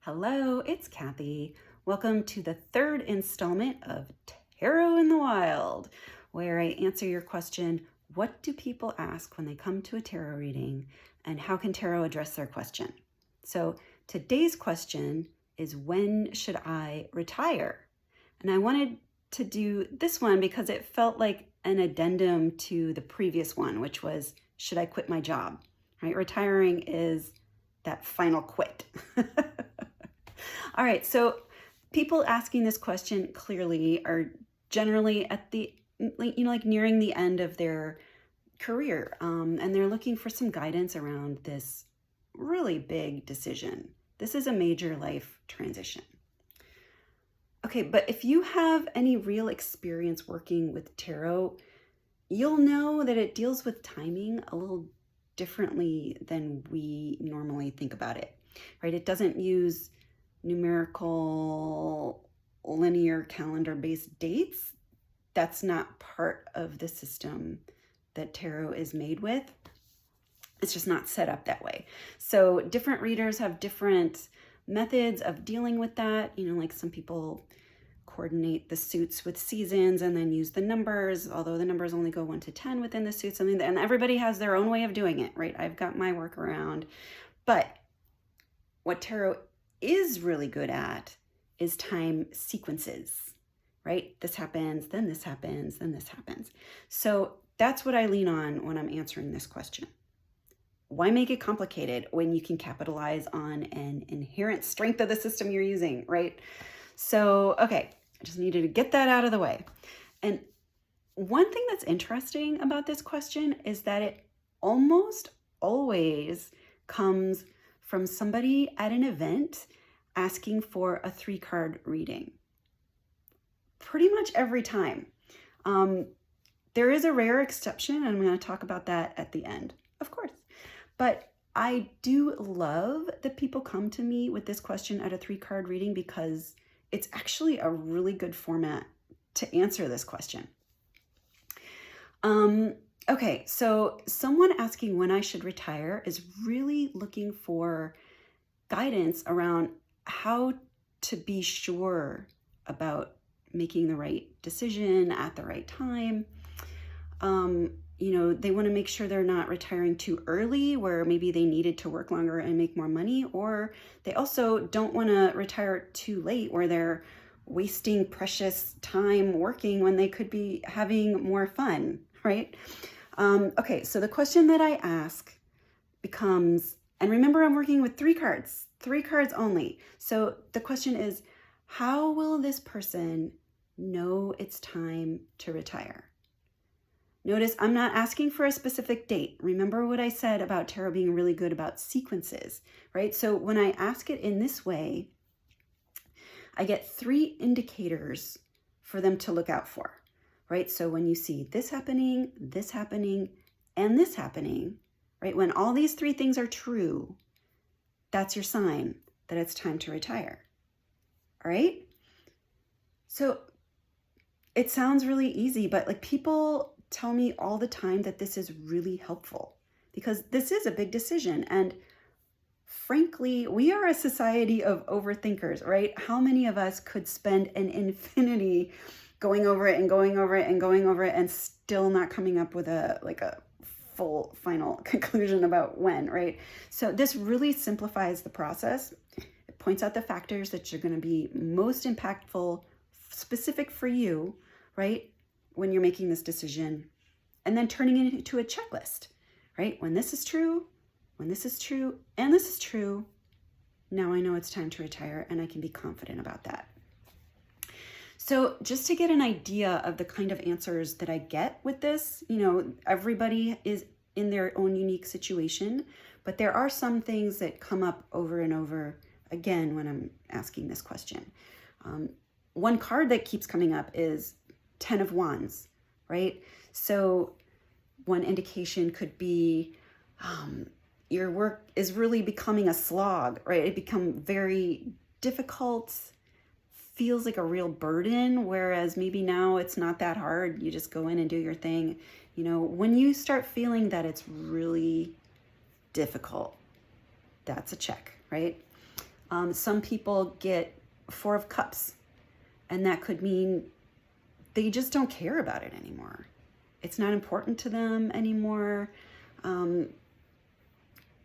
Hello, it's Kathy. Welcome to the third installment of Tarot in the Wild, where I answer your question, what do people ask when they come to a tarot reading, and how can tarot address their question? So today's question is, when should I retire? And I wanted to do this one because it felt like an addendum to the previous one, which was, should I quit my job? Right? Retiring is that final quit. All right, so people asking this question clearly are generally at the, like nearing the end of their career, and they're looking for some guidance around this really big decision. This is a major life transition. Okay, but if you have any real experience working with tarot, you'll know that it deals with timing a little differently than we normally think about it, right? It doesn't use numerical linear calendar-based dates. That's not part of the system that tarot is made with. It's just not set up that way. So different readers have different methods of dealing with that. You know, like some people coordinate the suits with seasons and then use the numbers, although the numbers only go 1 to 10 within the suit, and everybody has their own way of doing it, right? I've got my workaround. But what tarot is really good at is time sequences, right? This happens, then this happens, then this happens. So that's what I lean on when I'm answering this question. Why make it complicated when you can capitalize on an inherent strength of the system you're using, right? So, okay, I just needed to get that out of the way. And one thing that's interesting about this question is that it almost always comes from somebody at an event asking for a 3-card reading. Pretty much every time. There is a rare exception, and I'm going to talk about that at the end, of course. But I do love that people come to me with this question at a 3-card reading because it's actually a really good format to answer this question. Okay, so someone asking when I should retire is really looking for guidance around how to be sure about making the right decision at the right time. They want to make sure they're not retiring too early where maybe they needed to work longer and make more money, or they also don't want to retire too late where they're wasting precious time working when they could be having more fun, right? Okay, so the question that I ask becomes, and remember I'm working with 3 cards only. So the question is, how will this person know it's time to retire? Notice I'm not asking for a specific date. Remember what I said about tarot being really good about sequences, right? So when I ask it in this way, I get 3 indicators for them to look out for, right? So when you see this happening, and this happening, right? When all these 3 things are true, that's your sign that it's time to retire, all right? So it sounds really easy, but like people tell me all the time that this is really helpful because this is a big decision. And frankly, we are a society of overthinkers, right? How many of us could spend an infinity going over it and going over it and going over it and still not coming up with a full final conclusion about when, right? So this really simplifies the process. It points out the factors that are going to be most impactful, specific for you, right? When you're making this decision, and then turning it into a checklist, right? When this is true, when this is true, and this is true, now I know it's time to retire and I can be confident about that. So just to get an idea of the kind of answers that I get with this, everybody is in their own unique situation, but there are some things that come up over and over again when I'm asking this question. One card that keeps coming up is 10 of Wands, right? So one indication could be your work is really becoming a slog, right? It become very difficult, feels like a real burden, whereas maybe now it's not that hard. You just go in and do your thing. When you start feeling that it's really difficult, that's a check, right? Some people get Four of Cups, and that could mean they just don't care about it anymore. It's not important to them anymore.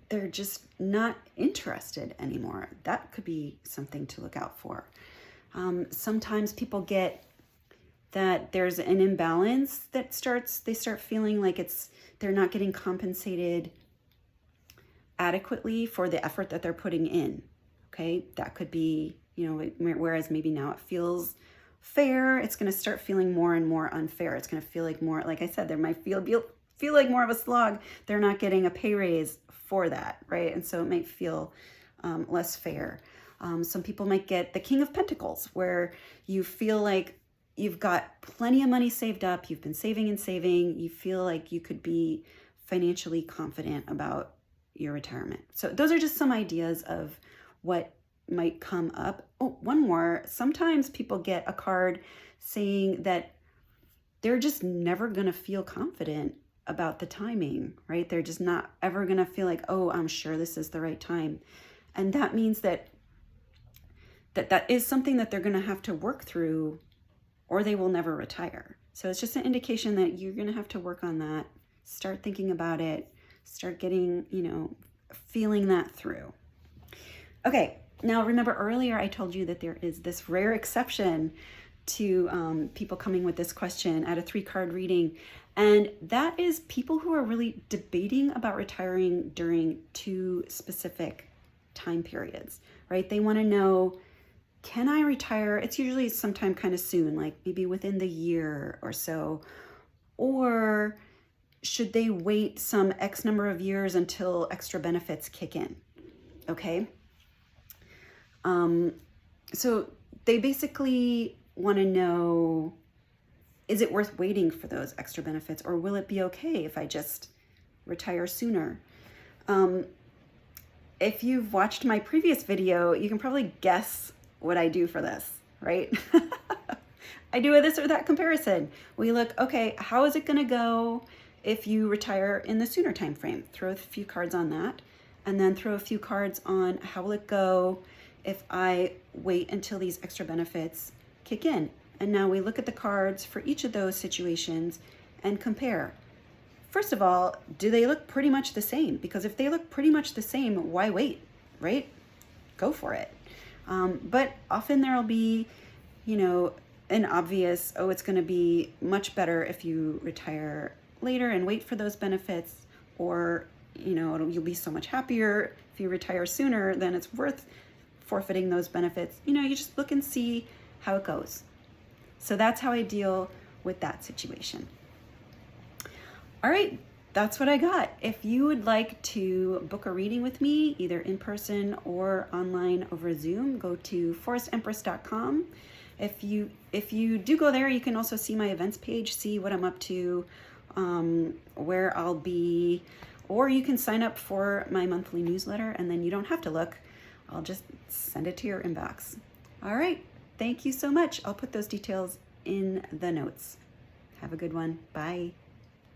They're just not interested anymore. That could be something to look out for. Sometimes people get that there's an imbalance that they start feeling like they're not getting compensated adequately for the effort that they're putting in. Okay, that could be, whereas maybe now it feels fair, it's going to start feeling more and more unfair. It's going to feel like more, like I said, there might feel like more of a slog. They're not getting a pay raise for that, right? And so it might feel less fair. Some people might get the King of Pentacles, where you feel like you've got plenty of money saved up, you've been saving and saving, you feel like you could be financially confident about your retirement. So those are just some ideas of what might come up. Oh, one more. Sometimes people get a card saying that they're just never going to feel confident about the timing, right? They're just not ever going to feel like, oh, I'm sure this is the right time. And that means that is something that they're going to have to work through, or they will never retire. So it's just an indication that you're going to have to work on that. Start thinking about it. Start getting, feeling that through. Okay, now remember earlier I told you that there is this rare exception to people coming with this question at a 3-card reading. And that is people who are really debating about retiring during 2 specific time periods, right? They want to know, can I retire? It's usually sometime kind of soon, like maybe within the year or so, or should they wait some X number of years until extra benefits kick in? Okay. So they basically want to know, is it worth waiting for those extra benefits, or will it be okay if I just retire sooner? If you've watched my previous video, you can probably guess what I do for this, right? I do a this or that comparison. We look, okay, how is it going to go if you retire in the sooner time frame? Throw a few cards on that, and then throw a few cards on how will it go if I wait until these extra benefits kick in. And now we look at the cards for each of those situations and compare. First of all, do they look pretty much the same? Because if they look pretty much the same, why wait, right? Go for it. But often there'll be, an obvious, oh, it's going to be much better if you retire later and wait for those benefits, or, you'll be so much happier if you retire sooner, then it's worth forfeiting those benefits. You just look and see how it goes. So that's how I deal with that situation. All right, that's what I got. If you would like to book a reading with me, either in person or online over Zoom, go to forestempress.com. If you do go there, you can also see my events page, see what I'm up to, where I'll be, or you can sign up for my monthly newsletter, and then you don't have to look. I'll just send it to your inbox. All right, thank you so much. I'll put those details in the notes. Have a good one. Bye.